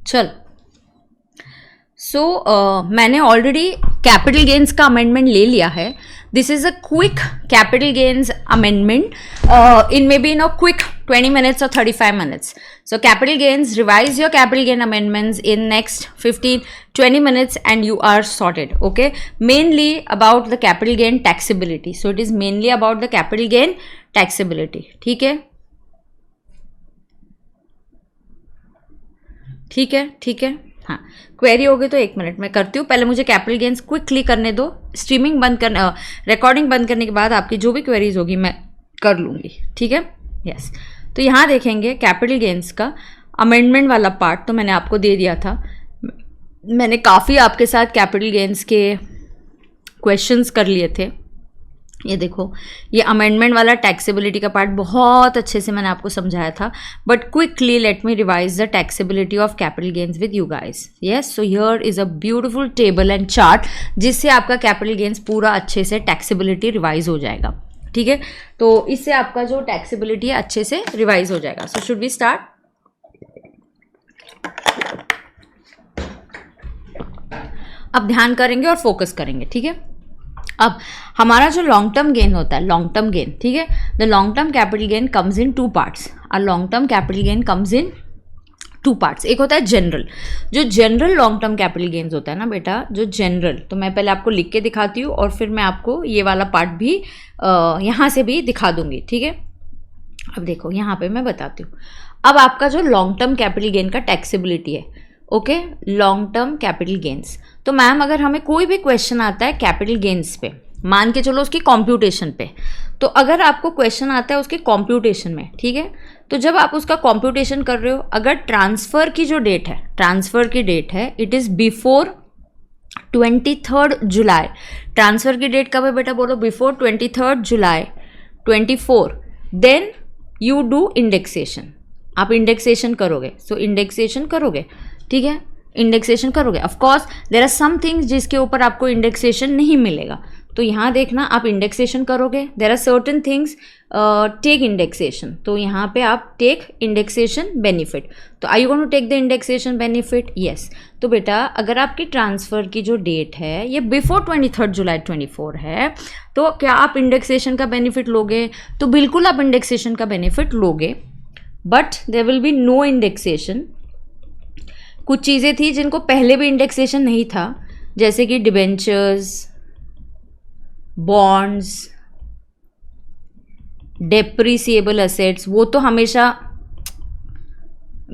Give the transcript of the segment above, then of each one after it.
चल मैंने already capital gains का अमेंडमेंट ले लिया है. This is a quick capital gains amendment in may be in a quick 20 minutes or 35 minutes. So capital gains, revise your capital gain amendments in next 15-20 minutes and you are sorted. Okay, mainly about the capital gain taxability. So it is mainly about the capital gain taxability. ठीक है, ठीक है, ठीक है. हाँ, query हो गई तो 1 मिनट में करती हूँ. पहले मुझे कैपिटल गेन्स क्विकली करने दो. स्ट्रीमिंग बंद करने, रिकॉर्डिंग बंद करने के बाद आपकी जो भी क्वेरीज होगी मैं कर लूँगी. ठीक है, यस. तो यहाँ देखेंगे कैपिटल गेन्स का अमेंडमेंट वाला पार्ट तो मैंने आपको दे दिया था. मैंने काफ़ी आपके साथ कैपिटल गेन्स के क्वेश्चंस कर लिए थे. ये देखो, ये अमेंडमेंट वाला टैक्सेबिलिटी का पार्ट बहुत अच्छे से मैंने आपको समझाया था. But quickly let me revise the taxability of capital gains with you guys. Yes, so here is a beautiful table and chart जिससे आपका कैपिटल गेन्स पूरा अच्छे से टैक्सेबिलिटी रिवाइज हो जाएगा. ठीक है, तो इससे आपका जो टैक्सेबिलिटी है अच्छे से रिवाइज हो जाएगा. So should we start. अब ध्यान करेंगे और फोकस करेंगे. ठीक है, अब हमारा जो लॉन्ग टर्म गेन होता है, लॉन्ग टर्म गेन, ठीक है, the long term capital gain comes in 2 parts. और long term capital gain comes in 2 parts. एक होता है जनरल. जो general long term capital gains होता है ना बेटा, जो जनरल, तो मैं पहले आपको लिख के दिखाती हूँ और फिर मैं आपको ये वाला पार्ट भी यहाँ से भी दिखा दूंगी. ठीक है, अब देखो यहाँ पे मैं बताती हूँ. अब आपका जो लॉन्ग टर्म कैपिटल गेन का टैक्सेबिलिटी है, okay, long term capital gains. तो मैम अगर हमें कोई भी क्वेश्चन आता है कैपिटल गेन्स पे, मान के चलो उसकी कॉम्प्यूटेशन पे, तो अगर आपको क्वेश्चन आता है उसके कॉम्प्यूटेशन में, ठीक है, तो जब आप उसका कॉम्प्यूटेशन कर रहे हो, अगर ट्रांसफ़र की जो डेट है, ट्रांसफ़र की डेट है, it is before 23 July. Transfer की डेट कब है बेटा, बोलो, before 23 July 24. Then you do indexation. आप इंडेक्सेशन करोगे. सो इंडेक्सेशन करोगे. ठीक है, इंडेक्सेशन करोगे. Of course there are some things जिसके ऊपर आपको इंडेक्सेशन नहीं मिलेगा, तो यहाँ देखना आप इंडेक्सेशन करोगे. There are certain things take indexation, तो यहाँ पे आप टेक इंडेक्सेशन बेनिफिट. तो I you going to take the indexation benefit? Yes. तो बेटा अगर आपकी ट्रांसफ़र की जो डेट है ये बिफोर 23 जुलाई 24 है, तो क्या आप इंडेक्सेशन का बेनिफिट लोगे? तो बिल्कुल आप इंडेक्सेशन का बेनिफिट लोगे. But there will be no indexation. कुछ चीज़ें थी जिनको पहले भी इंडेक्सेशन नहीं था, जैसे कि डिबेंचर्स, बॉन्ड्स, डेप्रिसिएबल असेट्स, वो तो हमेशा,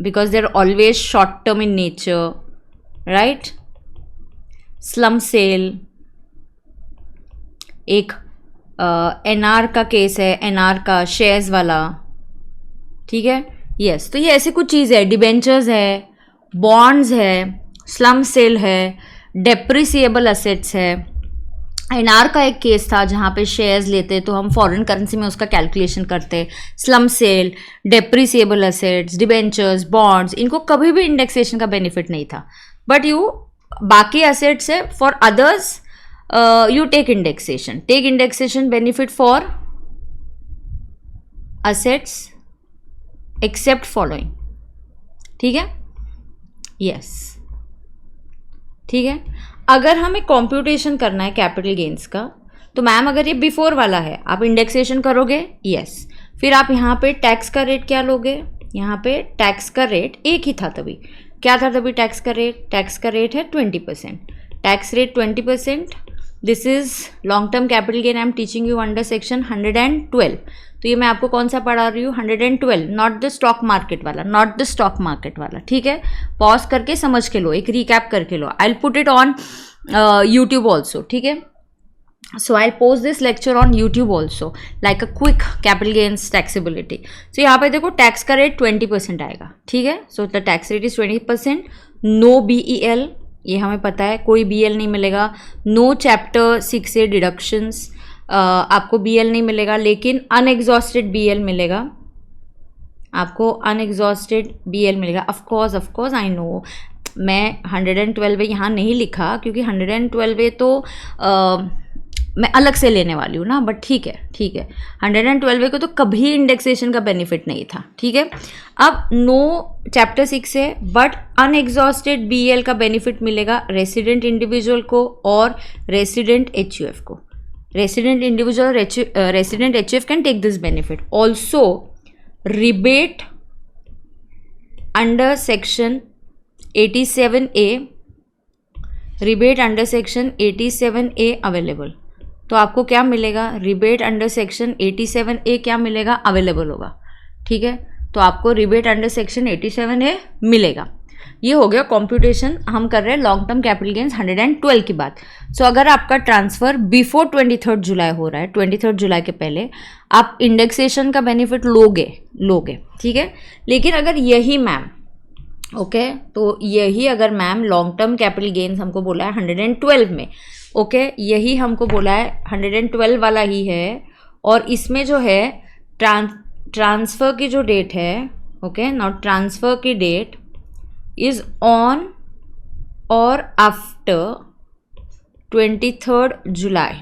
because they are always short term in nature, right. Slump sale, एक एनआर का केस है, एनआर का शेयर्स वाला. ठीक है, यस. तो ये ऐसी कुछ चीज़ है, डिबेंचर्स है, बॉन्ड्स है, स्लम सेल है, डेप्रिसिएबल असेट्स है. एनआर का एक केस था जहाँ पे शेयर्स लेते तो हम फॉरेन करेंसी में उसका कैलकुलेशन करते. Slump sale, depreciable assets, debentures, bonds, इनको कभी भी इंडेक्सेशन का बेनिफिट नहीं था. बट यू बाकी असेट्स है, for others you take indexation. Take indexation benefit for assets except following. ठीक है, यस. ठीक है, अगर हमें कॉम्प्यूटेशन करना है कैपिटल गेन्स का, तो मैम अगर ये बिफोर वाला है आप इंडेक्सेशन करोगे. यस. फिर आप यहाँ पे टैक्स का रेट क्या लोगे? यहाँ पे टैक्स का रेट एक ही था तभी. क्या था तभी टैक्स का रेट? टैक्स का रेट है 20%. Tax rate 20%. This is long term capital gain. I am teaching you under section 112. तो ये मैं आपको कौन सा पढ़ा रही हूँ? 112, नॉट द स्टॉक मार्केट वाला, नॉट द स्टॉक मार्केट वाला. ठीक है, पॉज करके समझ के लो, एक रिकैप करके लो. I will put it on YouTube also. ठीक है, so I post this lecture on YouTube also like a quick capital gains taxability. सो यहाँ पे देखो टैक्स का रेट 20% आएगा. ठीक है, so the tax rate is 20%. No BEL, ये हमें पता है, कोई BL नहीं मिलेगा. नो चैप्टर 6A डिडक्शंस, आपको BL नहीं मिलेगा, लेकिन अनएग्जॉस्टेड BL मिलेगा. आपको अनएग्जॉस्टेड BL मिलेगा. Of course I know. मैं 112 यहाँ नहीं लिखा क्योंकि 112 तो मैं अलग से लेने वाली हूँ ना, बट ठीक है 112 को तो कभी इंडेक्सेशन का बेनिफिट नहीं था, ठीक है। अब नो चैप्टर 6 है, बट अनएग्जॉस्टेड BEL का बेनिफिट मिलेगा रेसिडेंट इंडिविजुअल को और रेसिडेंट HUF को। Resident individual, resident HUF can take this benefit. Also rebate under section 87A, rebate under section 87A available. तो आपको क्या मिलेगा, रिबेट अंडर सेक्शन 87A क्या मिलेगा, अवेलेबल होगा, ठीक है। तो आपको रिबेट अंडर सेक्शन 87A मिलेगा। ये हो गया कॉम्प्यूटेशन। हम कर रहे हैं लॉन्ग टर्म कैपिटल गेन्स 112 की बात। सो अगर आपका ट्रांसफर बिफोर 23 जुलाई हो रहा है, 23 जुलाई के पहले आप इंडेक्सेशन का बेनिफिट लोगे, ठीक है। लेकिन अगर यही मैम ओके तो यही अगर ma'am long term capital gains हमको बोला है 112 में, ओके यही हमको बोला है 112 वाला ही है, और इसमें जो है ट्रांसफ़र की जो डेट है, ओके नाउ ट्रांसफ़र की डेट इज़ ऑन और after 23 July,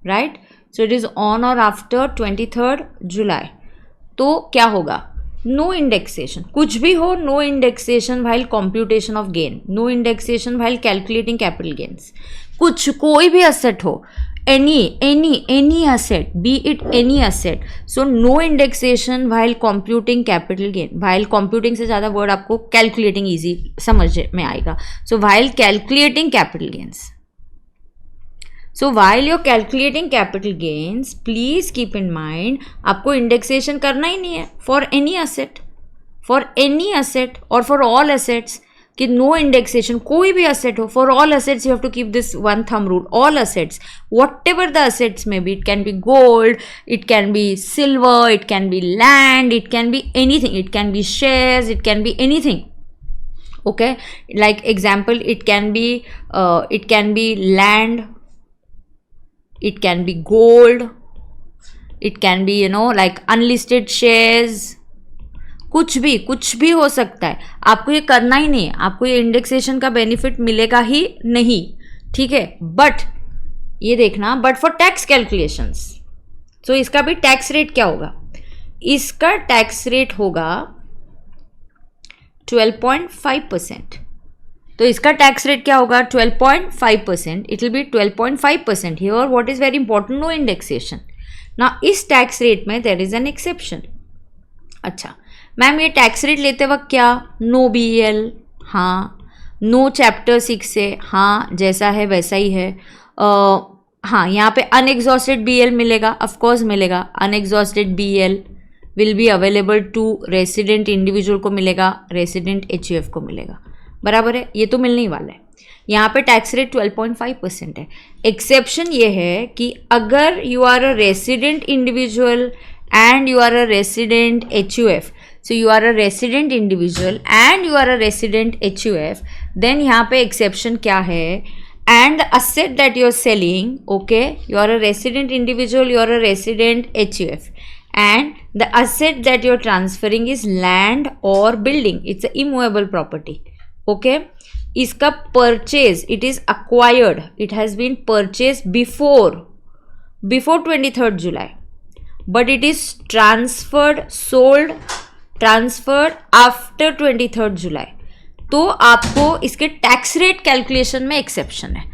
right. So it is on और आफ्टर 23 जुलाई। तो क्या होगा, नो इंडेक्सेशन, कुछ भी हो, no indexation while computation of gain, no indexation while calculating capital gains. कुछ कोई भी असेट हो, any asset, be it any asset, so no indexation while computing capital gain। while computing से ज़्यादा वर्ड आपको calculating easy समझ में आएगा। so while calculating capital gains, so while you're calculating capital gains, please keep in mind आपको indexation करना ही नहीं है for any asset or for all assets, कि नो इंडेक्सेशन कोई भी असेट हो, for all assets you have to keep this one thumb rule, all assets whatever the assets में be, it can be gold, it can be silver, it can be land, it can be anything, it can be shares, it can be anything, okay. Like example it can be land, it can be gold, it can be like unlisted shares, कुछ भी हो सकता है। आपको ये करना ही नहीं है, आपको ये इंडेक्सेशन का बेनिफिट मिलेगा ही नहीं, ठीक है। बट ये देखना, बट फॉर टैक्स कैलकुलेशंस, सो इसका भी टैक्स रेट क्या होगा, इसका टैक्स रेट होगा 12.5%। तो इसका टैक्स रेट क्या होगा, 12.5%, it will be 12.5%। Here what is very important, no indexation. ना इस टैक्स रेट में देयर इज एन एक्सेप्शन। अच्छा मैम ये टैक्स रेट लेते वक्त क्या, नो BEL, हाँ, नो चैप्टर 6 से, हाँ जैसा है वैसा ही है। हाँ यहाँ पे अनएग्जॉस्टेड BEL मिलेगा, ऑफकोर्स मिलेगा, unexhausted BEL will be available to resident individual को मिलेगा, रेसिडेंट HUF को मिलेगा, बराबर है, ये तो मिलने ही वाला है। यहाँ पे टैक्स रेट 12.5% है। एक्सेप्शन ये है कि अगर you are a resident individual and you are a resident HUF, so you are a resident individual and you are a resident HUF, then यहाँ पे exception क्या है, and the asset that you are selling, okay, you are a resident individual, you are a resident HUF, and the asset that you are transferring is land or building, it's a immovable property, okay। इसका purchase, it is acquired, it has been purchased before 23rd July, but it is transferred after 23rd July। तो आपको इसके tax rate calculation में exception है।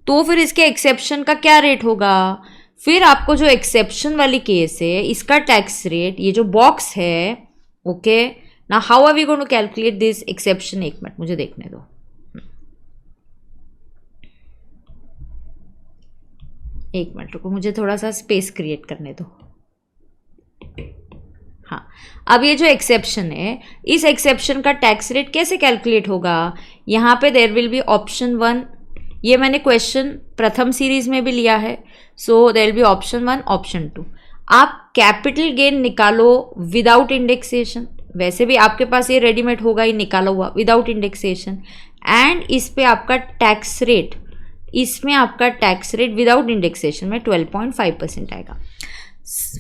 तो फिर इसके exception का क्या रेट होगा, फिर आपको जो एक्सेप्शन वाली केस है इसका टैक्स रेट, ये जो बॉक्स है, ओके ना, how are we going to calculate this exception, एक मिनट मुझे देखने दो, एक मिनट रुको, मुझे थोड़ा सा स्पेस क्रिएट करने दो। हाँ अब ये जो एक्सेप्शन है, इस एक्सेप्शन का टैक्स रेट कैसे कैलकुलेट होगा, यहाँ पे देयर विल बी ऑप्शन 1, ये मैंने क्वेश्चन प्रथम सीरीज में भी लिया है, so there will be option 1, option 2। आप कैपिटल गेन निकालो विदाउट इंडेक्सेशन, वैसे भी आपके पास ये रेडीमेड होगा ही निकाला हुआ विदाउट इंडेक्सेशन, एंड इस पे आपका टैक्स रेट, इसमें आपका टैक्स रेट विदाउट इंडेक्सेशन में 12.5% आएगा।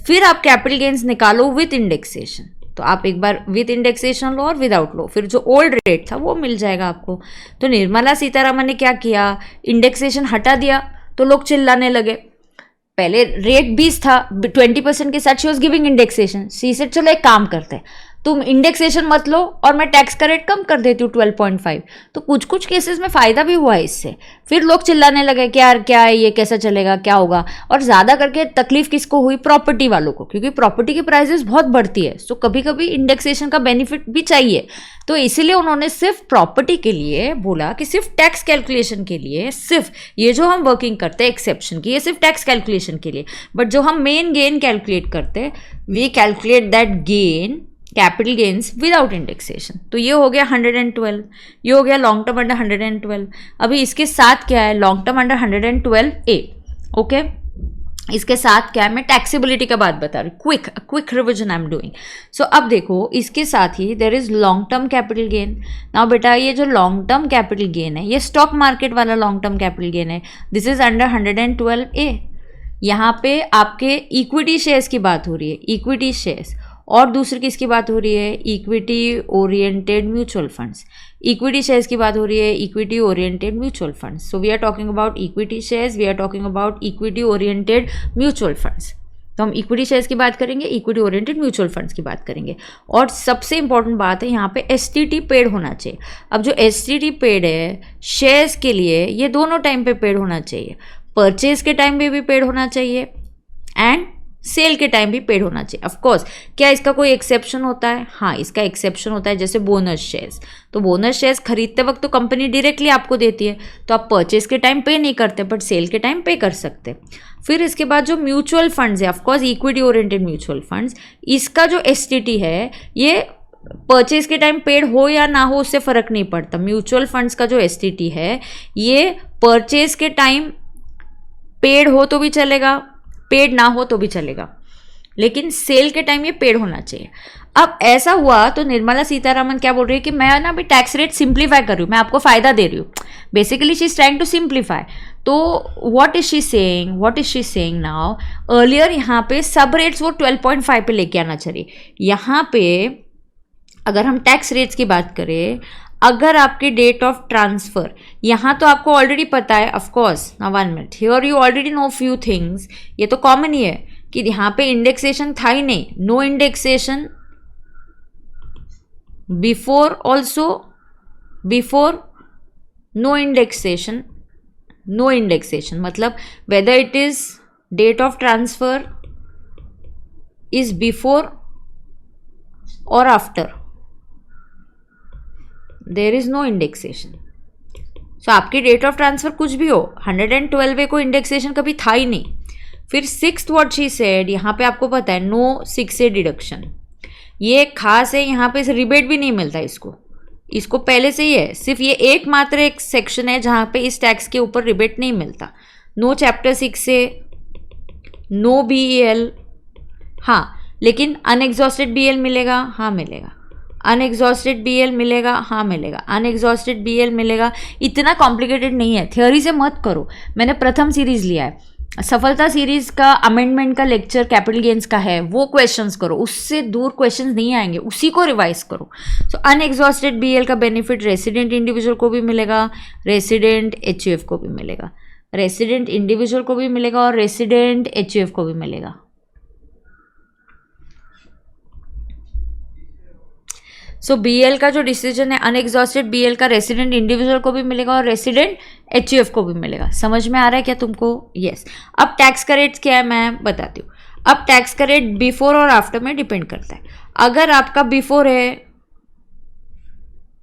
फिर आप कैपिटल गेन्स निकालो विथ इंडेक्सेशन, तो आप एक बार विथ इंडेक्सेशन लो और विदाउट लो, फिर जो ओल्ड रेट था वो मिल जाएगा आपको। तो निर्मला सीतारामन ने क्या किया, इंडेक्सेशन हटा दिया तो लोग चिल्लाने लगे, पहले रेट 20 था, 20% के साथ शी वॉज गिविंग इंडेक्सेशन। सी से चलो एक काम करते हैं, तुम इंडेक्सेशन मत लो और मैं टैक्स का रेट कम कर देती हूँ 12.5। तो कुछ कुछ केसेस में फ़ायदा भी हुआ है इससे। फिर लोग चिल्लाने लगे कि यार क्या है ये, कैसा चलेगा, क्या होगा। और ज़्यादा करके तकलीफ किसको हुई? प्रॉपर्टी वालों को, क्योंकि प्रॉपर्टी की प्राइसेस बहुत बढ़ती है। तो कभी कभी इंडेक्सेशन का बेनिफिट भी चाहिए। तो इसीलिए उन्होंने सिर्फ प्रॉपर्टी के लिए बोला कि सिर्फ टैक्स कैलकुलेशन के लिए, सिर्फ ये जो हम वर्किंग करते हैं एक्सेप्शन की, ये सिर्फ टैक्स कैलकुलेशन के लिए। बट जो हम मेन गेन कैलकुलेट करते हैं, we calculate that gain, capital gains without indexation. तो ये हो गया 112, ये हो गया लॉन्ग टर्म अंडर 112। अभी इसके साथ क्या है? Long term under 112A। Okay, इसके साथ क्या है? मैं टैक्सेबिलिटी का बात बता रही हूँ, quick revision I am doing. So अब देखो, इसके साथ ही there is long term capital gain. Now बेटा, ये जो लॉन्ग टर्म कैपिटल गेन है, ये स्टॉक मार्केट वाला लॉन्ग टर्म कैपिटल गेन है। This is under 112A। यहाँ पे आपके इक्विटी शेयर्स की बात हो रही है, इक्विटी शेयर्स। और दूसरी किसकी बात हो रही है? Equity oriented mutual funds. Equity shares की बात हो रही है, equity oriented mutual funds. So we are talking about equity shares, we are talking about equity oriented mutual funds. तो हम इक्विटी शेयर्स की बात करेंगे, इक्विटी ओरिएंटेड म्यूचुअल फंड्स की बात करेंगे। और सबसे इंपॉर्टेंट बात है यहाँ पे एसटीटी पेड होना चाहिए। अब जो एसटीटी पेड है शेयर्स के लिए, ये दोनों टाइम पे पेड होना चाहिए। परचेज के टाइम पे भी पेड होना चाहिए एंड सेल के टाइम भी पेड होना चाहिए। ऑफ कोर्स, क्या इसका कोई एक्सेप्शन होता है? हाँ, इसका एक्सेप्शन होता है, जैसे बोनस शेयर्स। तो बोनस शेयर्स खरीदते वक्त तो कंपनी डायरेक्टली आपको देती है, तो आप परचेज के टाइम पे नहीं करते, बट सेल के टाइम पे कर सकते। फिर इसके बाद जो म्यूचुअल फंड्स है, of course equity oriented mutual funds, इसका जो एसटीटी है, ये परचेज के टाइम पेड हो या ना हो उससे फ़र्क नहीं पड़ता। म्यूचुअल फंड्स का जो एसटीटी है, ये परचेज के टाइम पेड हो तो भी चलेगा, पेड ना हो तो भी चलेगा, लेकिन सेल के टाइम ये पेड होना चाहिए। अब ऐसा हुआ तो निर्मला सीतारामन क्या बोल रही है कि मैं ना अभी टैक्स रेट सिंप्लीफाई कर रही हूँ, मैं आपको फायदा दे रही हूँ। Basically she is trying to simplify. तो what is she saying now? Earlier यहाँ पे सब रेट्स वो 12.5 पे लेके आना चाहिए। यहाँ पे अगर हम टैक्स रेट्स की बात करें, अगर आपके डेट ऑफ ट्रांसफ़र, यहाँ तो आपको ऑलरेडी पता है, ऑफकोर्स। ना 1 minute, here you already know few things. ये तो कॉमन ही है कि यहाँ पे इंडेक्सेशन था ही नहीं, no indexation before also, before no indexation, no indexation मतलब whether it is date of transfer is before और after, there is no indexation. So आपकी डेट ऑफ ट्रांसफर कुछ भी हो, 112 को इंडेक्सेशन कभी था ही नहीं। फिर 6th व्हाट शी सेड, यहाँ पे आपको पता है नो 6A डिडक्शन। ये खास है, यहाँ पे रिबेट भी नहीं मिलता इसको पहले से ही है। सिर्फ ये एकमात्र एक सेक्शन है जहाँ पे इस टैक्स के ऊपर रिबेट नहीं मिलता। No chapter 6A, no BEL। हाँ, लेकिन अनएग्जॉस्टेड BL मिलेगा, हाँ मिलेगा। अनएग्जॉस्टेड BL मिलेगा, हाँ मिलेगा। अनएग्जॉस्टेड BL मिलेगा। इतना कॉम्प्लिकेटेड नहीं है, थ्योरी से मत करो। मैंने प्रथम सीरीज लिया है, सफलता सीरीज का अमेंडमेंट का लेक्चर कैपिटल गेन्स का है, वो क्वेश्चंस करो, उससे दूर क्वेश्चंस नहीं आएंगे, उसी को रिवाइज करो। सो अनएग्जॉस्टेड BL का बेनिफिट रेसिडेंट इंडिविजुअल को भी मिलेगा, रेसिडेंट HUF को भी मिलेगा, रेसिडेंट इंडिविजुअल को भी मिलेगा और रेसिडेंट HUF को भी मिलेगा। सो BL का जो डिसीजन है अनएग्जॉस्टेड BL का रेसिडेंट इंडिविजुअल को भी मिलेगा और रेसिडेंट HUF को भी मिलेगा। समझ में आ रहा है क्या तुमको? यस। अब टैक्स का रेट क्या है मैं बताती हूँ। अब टैक्स का रेट बिफोर और आफ्टर में डिपेंड करता है। अगर आपका बिफोर है,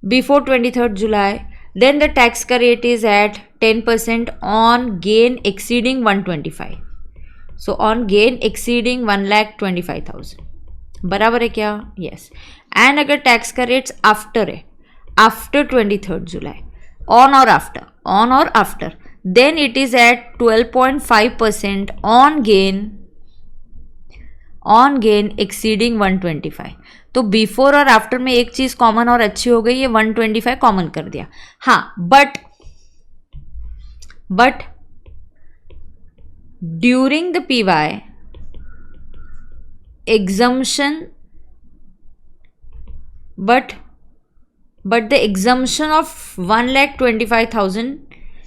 before 23 July, then the tax का rate is at 10% on gain exceeding 125। So on gain exceeding 1,25,000 बराबर है क्या? यस। एंड अगर टैक्स का रेट्स आफ्टर है, आफ्टर 23 जुलाई, ऑन और after, then it is at 12.5% on gain exceeding 125। तो before और आफ्टर में एक चीज कॉमन और अच्छी हो गई, ये 125 कॉमन कर दिया। हाँ, but during the PY exemption, but the exemption of 1,25,000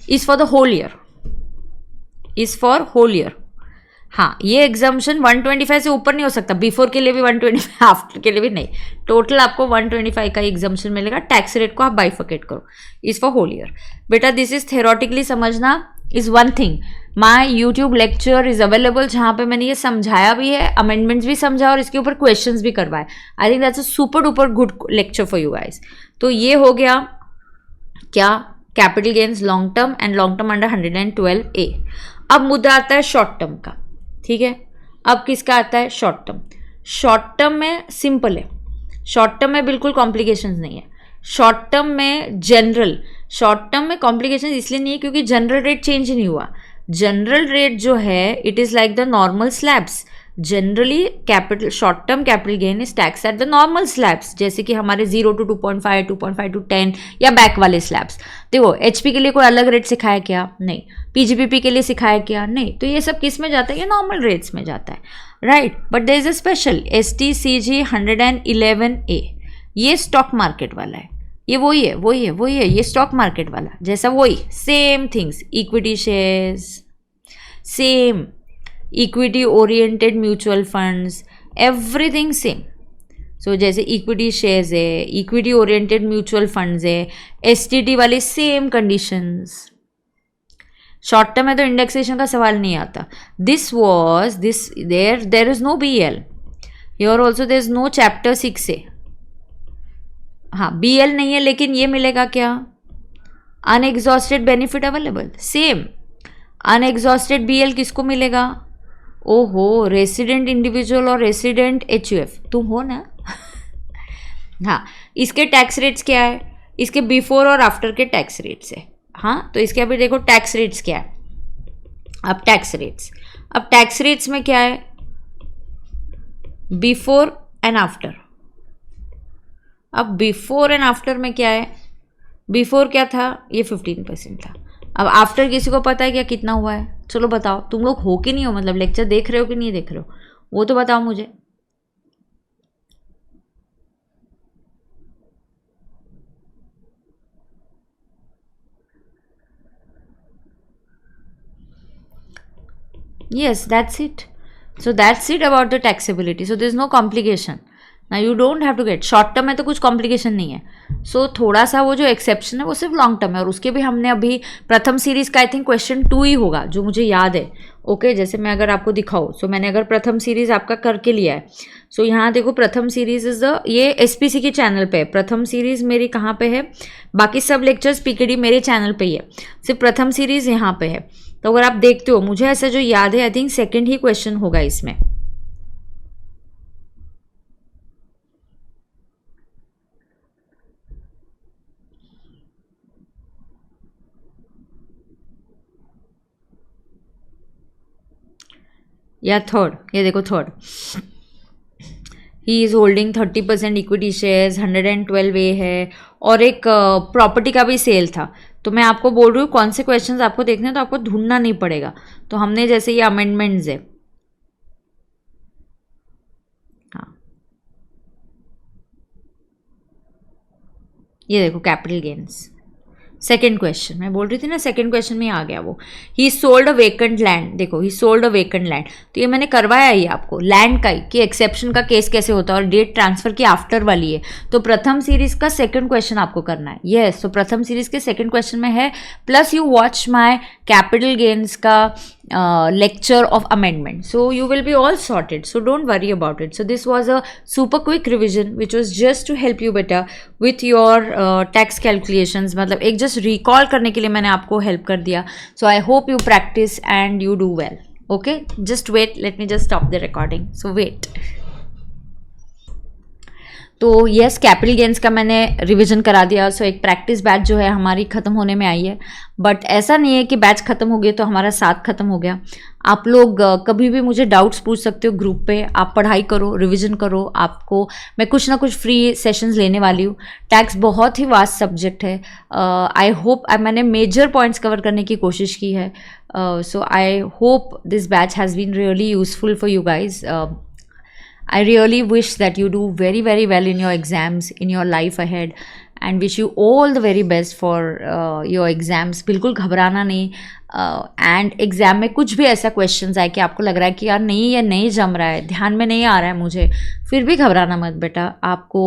is for the whole year, हाँ, ये एग्जाम्शन 125 से ऊपर नहीं हो सकता, बिफोर के लिए भी 125, आफ्टर के लिए भी नहीं, टोटल आपको 125 का एग्जाम्शन मिलेगा। टैक्स रेट को आप बाइफर्केट करो, इज फॉर होल ईयर। बेटा दिस इज थेरोटिकली समझना is one thing, my YouTube lecture is available जहाँ पे मैंने ये समझाया भी है, अमेंडमेंट्स भी समझाया और इसके ऊपर क्वेश्चंस भी करवाए। I think that's a super duper good lecture for you guys. तो ये हो गया क्या, capital gains long term and long term under 112A। अब मुद्दा आता है शॉर्ट टर्म का, ठीक है। अब किसका आता है, शॉर्ट टर्म। शॉर्ट टर्म में सिंपल है, शॉर्ट टर्म में बिल्कुल कॉम्प्लिकेशंस नहीं है। शॉर्ट टर्म में जनरल, शॉर्ट टर्म में कॉम्प्लिकेशन इसलिए नहीं है क्योंकि जनरल रेट चेंज नहीं हुआ। जनरल रेट जो है it is like the normal slabs. Generally capital short term capital gain is tax at the normal slabs, जैसे कि हमारे 0 to 2.5, 2.5 to 10 या बैक वाले स्लैब्स। देखो एचपी के लिए कोई अलग रेट सिखाया क्या, नहीं। पीजीपीपी के लिए सिखाया क्या, नहीं। तो ये सब किस में जाता है, ये नॉर्मल रेट्स में जाता है, right. But there is a special STCG 111A, ये स्टॉक मार्केट वाला है, ये वही है, वही है, वही है, ये स्टॉक मार्केट वाला जैसा वही same things, equity shares same, equity oriented mutual funds, everything same. So जैसे इक्विटी शेयर्स है, इक्विटी ओरिएंटेड म्यूचुअल फंड्स है, STT वाले सेम कंडीशंस। शॉर्ट टर्म में तो इंडेक्सेशन का सवाल नहीं आता। This was this there is no BL here also, there is no chapter 6A। हाँ BL नहीं है, लेकिन ये मिलेगा क्या, unexhausted benefit available, same. Unexhausted BL किसको मिलेगा, ओहो, रेसिडेंट इंडिविजुअल और रेसिडेंट HUF, तुम हो ना। हाँ, इसके टैक्स रेट्स क्या है, इसके बिफोर और आफ्टर के टैक्स रेट्स है। हाँ, तो इसके अभी देखो टैक्स रेट्स क्या है। अब टैक्स रेट्स में क्या है, बिफोर एंड आफ्टर। अब बिफोर एंड आफ्टर में क्या है, बिफोर क्या था, ये 15% था। अब आफ्टर किसी को पता है क्या कितना हुआ है, चलो बताओ, तुम लोग हो कि नहीं हो, मतलब लेक्चर देख रहे हो कि नहीं देख रहे हो, वो तो बताओ मुझे। Yes, that's it. So that's it about the taxability. So there's no complication. Now you don't have to get short term में तो कुछ कॉम्प्लिकेशन नहीं है। सो थोड़ा सा वो जो एक्सेप्शन है वो सिर्फ लॉन्ग टर्म है, और उसके भी हमने अभी प्रथम सीरीज का आई थिंक क्वेश्चन 2 ही होगा जो मुझे याद है। ओके, जैसे मैं अगर आपको दिखाऊँ, सो मैंने अगर प्रथम सीरीज आपका करके लिया है, सो यहाँ देखो प्रथम सीरीज इज द, ये SPC के चैनल पे है। प्रथम सीरीज मेरी कहाँ पे है, बाकी सब लेक्चर्स PKD मेरे चैनल पे ही है, सिर्फ प्रथम सीरीज यहाँ पे है। तो अगर आप देखते हो, मुझे ऐसा जो याद है I think second he question होगा इसमें। या थर्ड, ये देखो third, he is holding 30% equity shares, 112A है, और एक प्रॉपर्टी का भी सेल था। तो मैं आपको बोल रही हूँ कौन से क्वेश्चंस आपको देखने हैं, तो आपको ढूंढना नहीं पड़ेगा। तो हमने जैसे ये अमेंडमेंट्स है, हाँ ये देखो कैपिटल गेन्स, सेकेंड क्वेश्चन मैं बोल रही थी ना, सेकेंड क्वेश्चन में आ गया वो, he sold a vacant land. देखो he sold a vacant land, तो ये मैंने करवाया ही आपको लैंड का ही कि एक्सेप्शन का केस कैसे होता है, और डेट ट्रांसफर की आफ्टर वाली है। तो प्रथम सीरीज का सेकंड क्वेश्चन आपको करना है। यस, तो प्रथम सीरीज के सेकंड क्वेश्चन में है, plus you watch my capital gains का lecture of amendment, so you will be all sorted, so don't worry about it. So this was a super quick revision which was just to help you better with your tax calculations, मतलब एक just recall करने के लिए मैंने आपको help कर दिया। So I hope you practice and you do well. Okay, just wait, let me just stop the recording, so wait. तो यस, कैपिटल गेन्स का मैंने रिवीजन करा दिया। सो एक प्रैक्टिस बैच जो है हमारी ख़त्म होने में आई है, बट ऐसा नहीं है कि बैच ख़त्म हो गया तो हमारा साथ ख़त्म हो गया। आप लोग कभी भी मुझे डाउट्स पूछ सकते हो ग्रुप पे, आप पढ़ाई करो, रिवीजन करो, आपको मैं कुछ ना कुछ फ्री सेशंस लेने वाली हूँ। टैक्स बहुत ही वास्ट सब्जेक्ट है। आई होप मैंने मेजर पॉइंट्स कवर करने की कोशिश की है। So I hope this batch has been really useful for you guys. I really wish that you do very very well in your exams, in your life ahead, and wish you all the very best for your exams. बिल्कुल घबराना नहीं. And exam में कुछ भी ऐसा questions आए कि आपको लग रहा है कि यार नहीं, ये नहीं जम रहा है, ध्यान में नहीं आ रहा है मुझे, फिर भी घबराना मत बेटा. आपको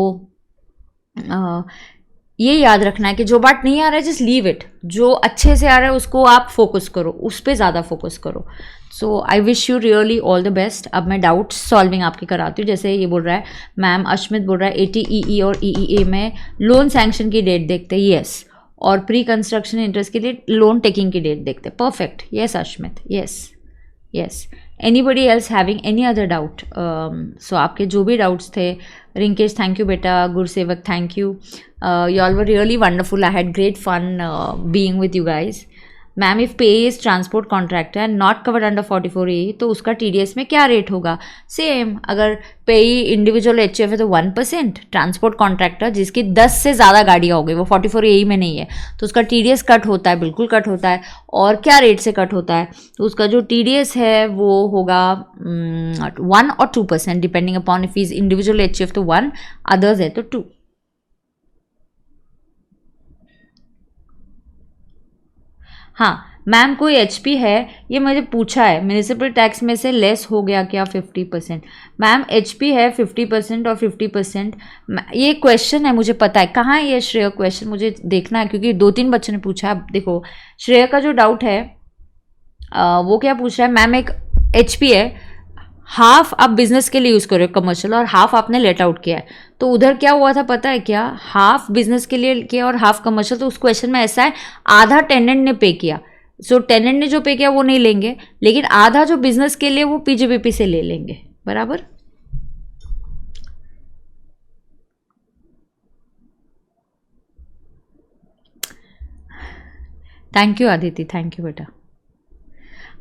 ये याद रखना है कि जो बात नहीं आ रहा है जस्ट लीव इट, जो अच्छे से आ रहा है उसको आप फोकस करो, उस पर ज़्यादा फोकस करो. So I wish you really all the best. अब मैं डाउट सॉल्विंग आपकी कराती हूँ. जैसे ये बोल रहा है मैम, अश्मित बोल रहा है ATEE और EEA में लोन सैंक्शन की डेट देखते हैं. येस. और प्री कंस्ट्रक्शन इंटरेस्ट के लिए लोन टेकिंग की डेट देखते हैं. Perfect. Yes Ashmit. Yes yes. Anybody else having any other doubt? So आपके जो भी डाउट्स थे. रिंकेश थैंक यू बेटा. Gursevak thank you. You all were really wonderful. I had great fun being with you guys. Ma'am, if payee is transport contractor and not covered under 44A तो उसका TDS में क्या rate होगा? Same. अगर पे individual HF है तो 1%. Transport contractor जिसकी 10 से ज़्यादा गाड़ियाँ हो गई, वो 44A में नहीं है, तो उसका TDS कट होता है, बिल्कुल कट होता है. और क्या रेट से कट होता है? तो उसका जो TDS है वो होगा 1 और 2% depending upon if is individual HF तो 1, अदर्स है तो 2. हाँ मैम, कोई HP है, ये मुझे पूछा है, म्यूनिसिपल टैक्स में से लेस हो गया क्या 50%? मैम HP है 50% और 50%. ये क्वेश्चन है, मुझे पता है. कहाँ है ये श्रेय क्वेश्चन? मुझे देखना है क्योंकि 2-3 बच्चों ने पूछा है. देखो श्रेय का जो डाउट है वो क्या पूछ रहा है, मैम एक HP है, हाफ आप बिजनेस के लिए यूज़ करो कमर्शियल और हाफ आपने लेट आउट किया है. तो उधर क्या हुआ था पता है क्या? हाफ बिजनेस के लिए किया और हाफ कमर्शियल. तो उस क्वेश्चन में ऐसा है, आधा टेनेंट ने पे किया. सो टेनेंट ने जो पे किया वो नहीं लेंगे, लेकिन आधा जो बिजनेस के लिए वो PGBP से ले लेंगे. बराबर. Thank you Aditi. Thank you बेटा.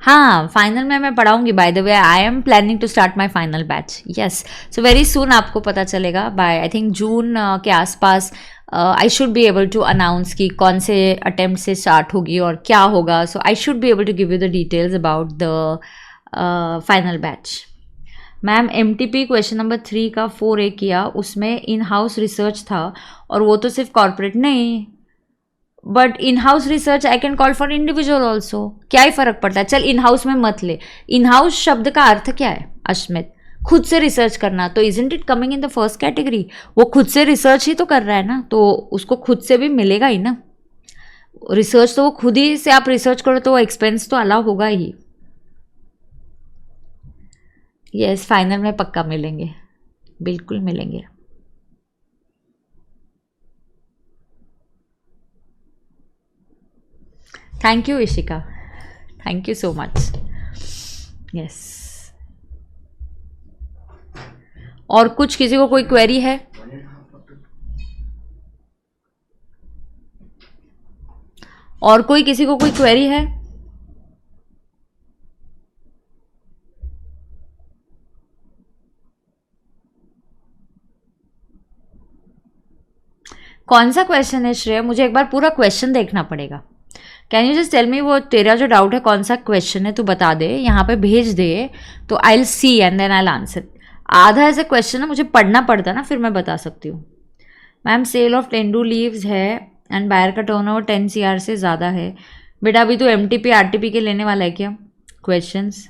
हाँ, फाइनल में मैं पढ़ाऊंगी. By the way I am planning to start my final batch. Yes. So very soon आपको पता चलेगा. बाय आई थिंक जून के आसपास I should be able to announce कि कौन से अटेम्प्ट से स्टार्ट होगी और क्या होगा. So I should be able to give you the details about the final batch. Ma'am MTP question number 3 का 4A किया, उसमें इन हाउस रिसर्च था और वो तो सिर्फ कॉर्पोरेट नहीं, but in house research I can call for individual also. क्या ही फर्क पड़ता है? चल इन हाउस में मत ले. इन हाउस शब्द का अर्थ क्या है अश्मित? खुद से रिसर्च करना. तो isn't it coming in the first category? वो खुद से रिसर्च ही तो कर रहा है ना, तो उसको खुद से भी मिलेगा ही ना. रिसर्च तो वो खुद ही से आप रिसर्च करो तो वो एक्सपेंस तो अलाउ होगा ही. यस, फाइनल में पक्का मिलेंगे, बिल्कुल मिलेंगे. Thank you Ishika. Thank you so much. Yes. और कुछ किसी को कोई क्वेरी है? और कोई किसी को कोई क्वेरी है? कौन सा क्वेश्चन है श्रेय? मुझे एक बार पूरा क्वेश्चन देखना पड़ेगा. Can you just tell me, वो तेरा जो डाउट है कौन सा क्वेश्चन है, तू बता दे, यहाँ पे भेज दे तो I will see and then I will answer. आधा ऐसे क्वेश्चन है, मुझे पढ़ना पड़ता ना, फिर मैं बता सकती हूँ. Ma'am sale of tendu leaves है एंड बायर का टर्नओवर 10 CR से ज़्यादा है. बेटा अभी तो MTP RTP के लेने वाला है क्या क्वेश्चंस?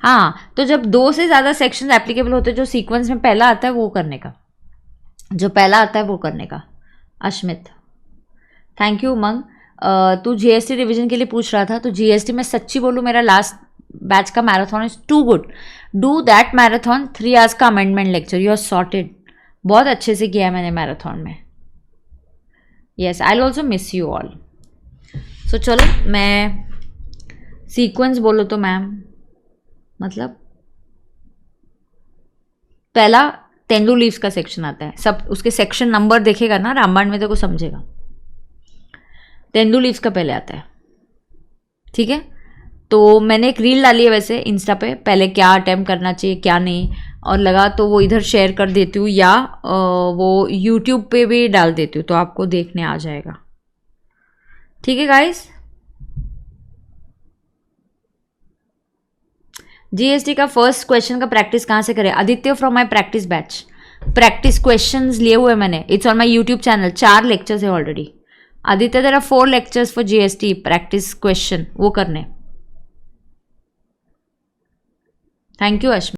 हाँ, तो जब 2 से ज़्यादा सेक्शन एप्लीकेबल होते हैं, जो सीक्वेंस में पहला आता है वो करने का, जो पहला आता है वो करने का. Ashmit thank you. उमंग तू GST रिवीजन के लिए पूछ रहा था, तो GST में सच्ची बोलूँ मेरा लास्ट बैच का marathon is too good. Do that marathon. 3 hours का amendment lecture, you are sorted. बहुत अच्छे से किया है मैंने मैराथन में. Yes, I will also miss you all. So चलो, मैं सीक्वेंस बोलो तो मैम, मतलब पहला तेंदू लीव्स का सेक्शन आता है, सब उसके सेक्शन नंबर देखेगा ना रामबाण में तो को समझेगा. तेंदू लीव्स का पहले आता है, ठीक है. तो मैंने एक रील डाली है वैसे इंस्टा पे, पहले क्या अटेम्प्ट करना चाहिए क्या नहीं, और लगा तो वो इधर शेयर कर देती हूँ या वो यूट्यूब पे भी डाल देती हूँ, तो आपको देखने आ जाएगा. ठीक है गाइस. जीएसटी का फर्स्ट क्वेश्चन का प्रैक्टिस कहाँ से करें? Aditya from my practice batch, practice questions लिए हुए मैंने, it's on my YouTube channel, 4 lectures है already. Aditya there are 4 lectures for GST practice question, वो करने। Thank you Ashmi.